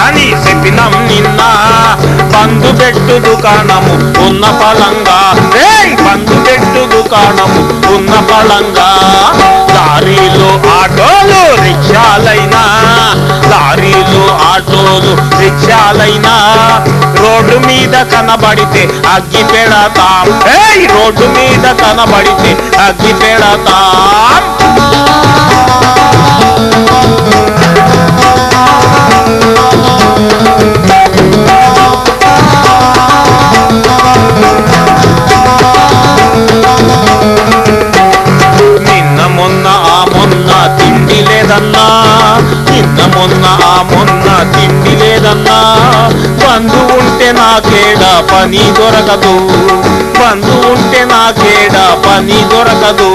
వద్దని చెప్పినం నిన్న బంధు పెట్టు దుకాణము ఉన్న పలంగా బంధు పెట్టు దుకాణము ఉన్న పలంగా లారీలు ఆటోలు రిక్షాలైనా లారీలు ఆటోలు రిక్షాలైనా రోడ్డు మీద కనబడితే అగ్గి పెడతాం రోడ్డు మీద కనబడితే అగ్గి పెడతాం నిన్న మొన్న తిండి లేదన్నా నిన్న మొన్న తిండి లేదన్నా బంధు ఉంటే నాకేడా పని దొరకదు బంధు ఉంటే నాకేడా పని దొరకదు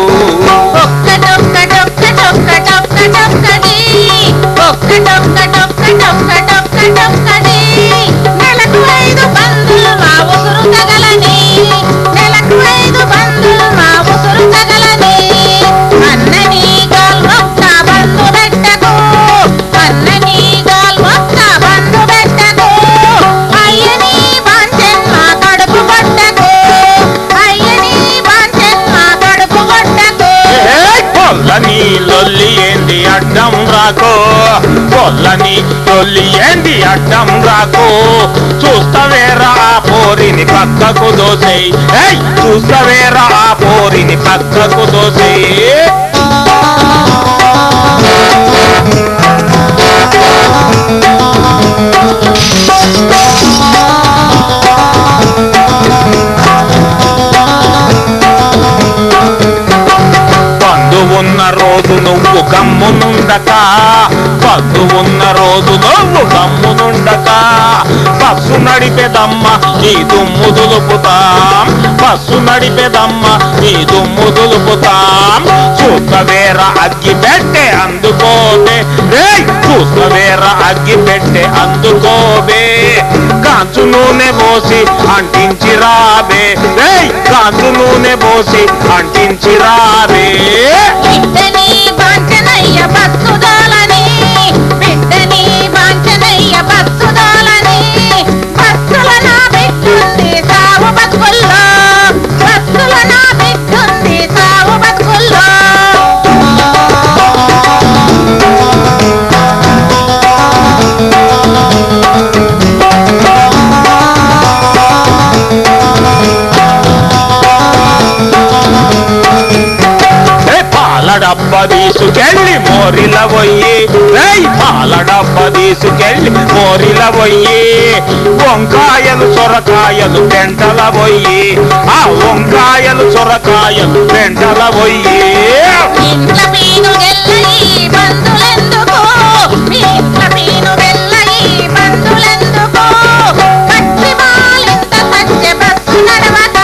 నెలకు 5 బంధులు మా ఉసురు తగలని నెలకు 5 బంధులు మా ఉసురు తగలని అన్నని గాల్వొక్క బంధు పెట్టకు అన్నని గాల్వొక్క బంధు పెట్టకు అయ్యని బాంచెన్ మా కడుపు కొట్టకు అయ్యని బాంచెన్ మా కడుపు కొట్టకు పొల్లని లొల్లి ఏంది అడ్డం రాకో పొల్లని లొల్లి ఏంది అడ్డం రాకో చూస్తవేరా ఆ పోరిని పక్కకు దోసేయ్ చూస్తవేరా ఆ పోరిని పక్కకు దోసేయ్ ఉన్న రోజు నువ్వు గమ్మునుండక పద్దు ఉన్న రోజు నువ్వు గమ్మునుండక బస్సు నడిపేదమ్మ నీ దుమ్ము దులుపుతాం బస్సు నడిపేదమ్మ నీ దుమ్ము దులుపుతాం చూస్తవేర అగ్గి పెట్టే అందుకోబే చూస్తవేర అగ్గి పెట్టే అందుకోబే కాంచు నూనె పోసి అంటించి రాబే కాంచు నూనె పోసి అంటించి రాబే బిడ్డని బాంచనయ్య బస్సుదాలని బిడ్డని బాంచనయ్య బస్సుదాలని బస్సుల నా బిడ్డుంది సావు బతుకుల్లో బస్సుల నా బిడ్డుంది సావు బతుకుల్లో డబ్బ తీసుకెళ్ళి మోరిల పోయి పాల డబ్బ తీసుకెళ్ళి మోరిల పోయి వంకాయలు సొరకాయలు పెంటల పోయి ఆ వంకాయలు సొరకాయలు పెంటల పోయి ఇంట్ల పీను గెల్లయి బంధులెందుకు మీ ఇంట్ల పీను గెల్లయి బంధులెందుకు పచ్చి బాలింత సచ్చె బస్సు నడవక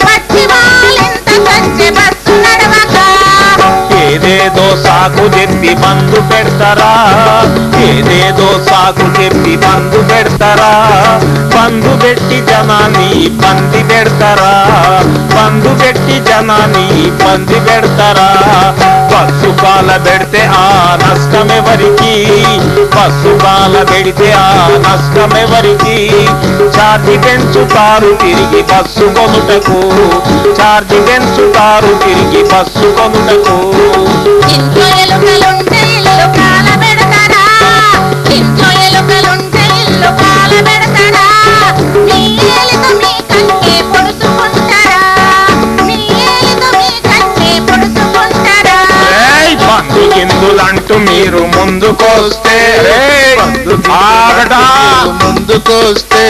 పచ్చి బాలింత సచ్చె బస్సు నడవక ఏదేదో సాకు చెప్పి బంధు పెడతారా ఏదేదో సాకు చెప్పి బంధు పెడతారా బంధు పెట్టి జనాన్ని పంది పెడతారా బంధు పెట్టి జనాన్ని పంది పెడతారా బస్సు కాల పెడితే ఆ నష్టమెవరికి బస్సు కాల పెడితే ఆ నష్టమెవరికి ఛార్జీ పెంచుతారు తిరిగి బస్సు కొనుటకు ఛార్జీ పెంచుతారు తిరిగి బస్సు కొనుటకు ఇంట్లో ఎలుకలుంటే ఇల్లు కాల పెడతారా ఇంట్లో ఎలుకలుంటే ఇల్లు కాల పెడతారా మీ ఏలితో మీ కన్నే పొడుచుకుంటారా మీ ఏలితో మీ కన్నే పొడుచుకుంటారా బంధు గిందులంటూ మీరు ముందుకొస్తే ముందుకొస్తే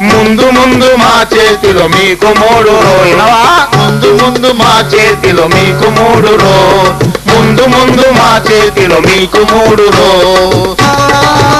ముందు ముందు మా చేతిలో మీకు 3 రోజులవా ముందు ముందు మా చేతిలో మీకు 3 రోజు ముందు ముందు మా చేతిలో మీకు 3 రోజు